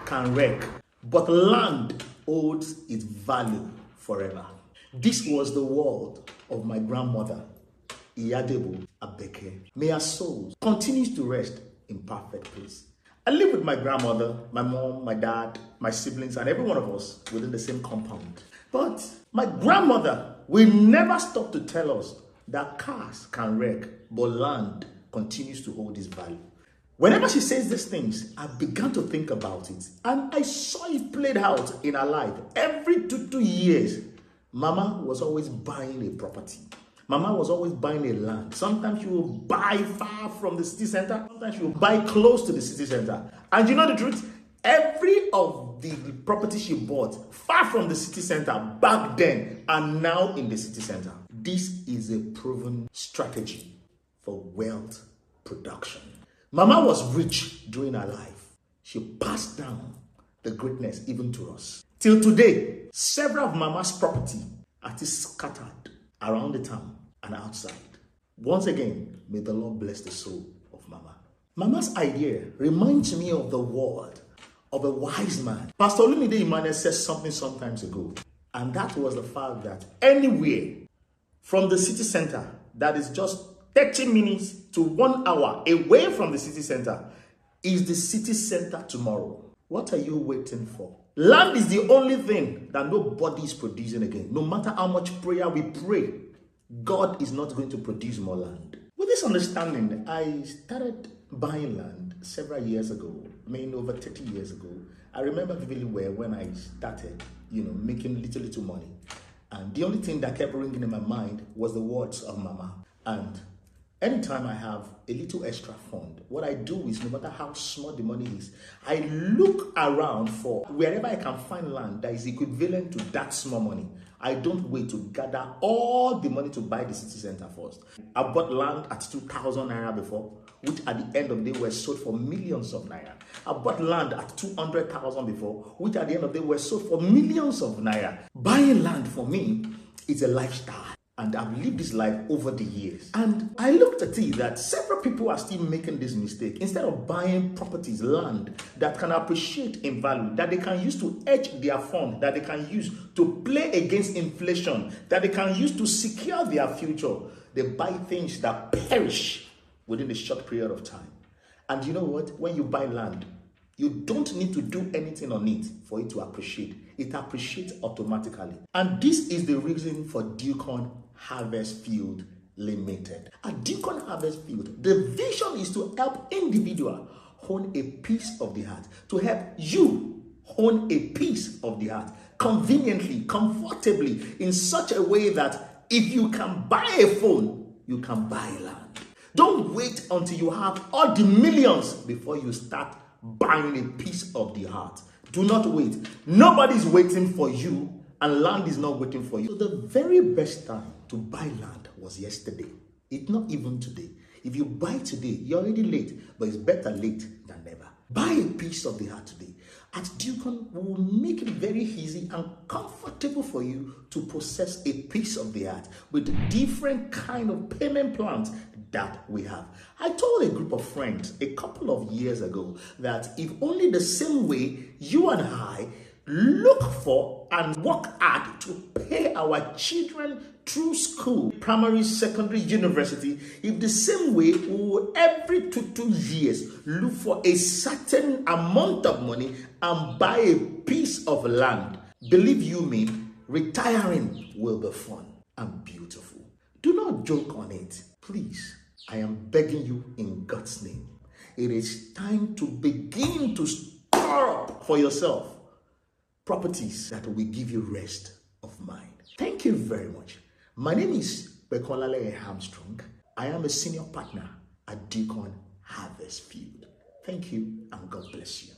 can wreck, but land holds its value forever. This was the world of my grandmother, Iyadebo Abeke. May her soul continues to rest in perfect peace. I live with my grandmother, my mom, my dad, my siblings, and every one of us within the same compound. But my grandmother will never stop to tell us that cars can wreck, but land continues to hold its value. Whenever she says these things, I began to think about it, and I saw it played out in her life. Every 2 years, Mama was always buying a property. Mama was always buying a land. Sometimes she will buy far from the city center. Sometimes she will buy close to the city center. And you know the truth? Every of the property she bought far from the city center back then and now in the city center. This is a proven strategy for wealth production. Mama was rich during her life. She passed down the greatness even to us. Till today, several of Mama's property are still scattered around the town and outside. Once again, may the Lord bless the soul of Mama. Mama's idea reminds me of the word of a wise man. Pastor Olumide Emmanuel said something sometimes ago, and that was the fact that anywhere from the city center that is just 30 minutes to 1 hour away from the city center is the city center tomorrow. What are you waiting for? Land is the only thing that nobody is producing again. No matter how much prayer we pray, God is not going to produce more land. With this understanding, I started buying land several years ago, over 30 years ago. I remember vividly well when I started, making little money. And the only thing that kept ringing in my mind was the words of Mama. And anytime I have a little extra fund, what I do is, no matter how small the money is, I look around for wherever I can find land that is equivalent to that small money. I don't wait to gather all the money to buy the city center first. I bought land at 2,000 naira before, which at the end of the day were sold for millions of naira. I bought land at 200,000 before, which at the end of the day were sold for millions of naira. Buying land for me is a lifestyle. And I've lived this life over the years. And I looked at it that several people are still making this mistake. Instead of buying properties, land that can appreciate in value, that they can use to hedge their fund, that they can use to play against inflation, that they can use to secure their future, they buy things that perish within a short period of time. And you know what? When you buy land, you don't need to do anything on it for it to appreciate. It appreciates automatically. And this is the reason for Dewkon Harvest Field Limited. At Dewkon Harvest Field, the vision is to help individuals own a piece of the heart, to help you own a piece of the heart conveniently, comfortably, in such a way that if you can buy a phone, you can buy land. Don't wait until you have all the millions before you start buying a piece of the heart. Do not wait. Nobody's waiting for you, and land is not waiting for you. So the very best time to buy land was yesterday. It's not even today. If you buy today, you're already late, but it's better late than never. Buy a piece of the heart today. At Dewkon, we will make it very easy and comfortable for you to possess a piece of the heart with different kind of payment plans that we have. I told a group of friends a couple of years ago that if only the same way you and I look for and work hard to pay our children through school, primary, secondary, university, if the same way we will every 2 years look for a certain amount of money and buy a piece of land, believe you me, retiring will be fun and beautiful. Do not joke on it. Please, I am begging you in God's name. It is time to begin to store up for yourself properties that will give you rest of mind. Thank you very much. My name is Bekolale Armstrong. I am a senior partner at Dewkon Harvest Field. Thank you and God bless you.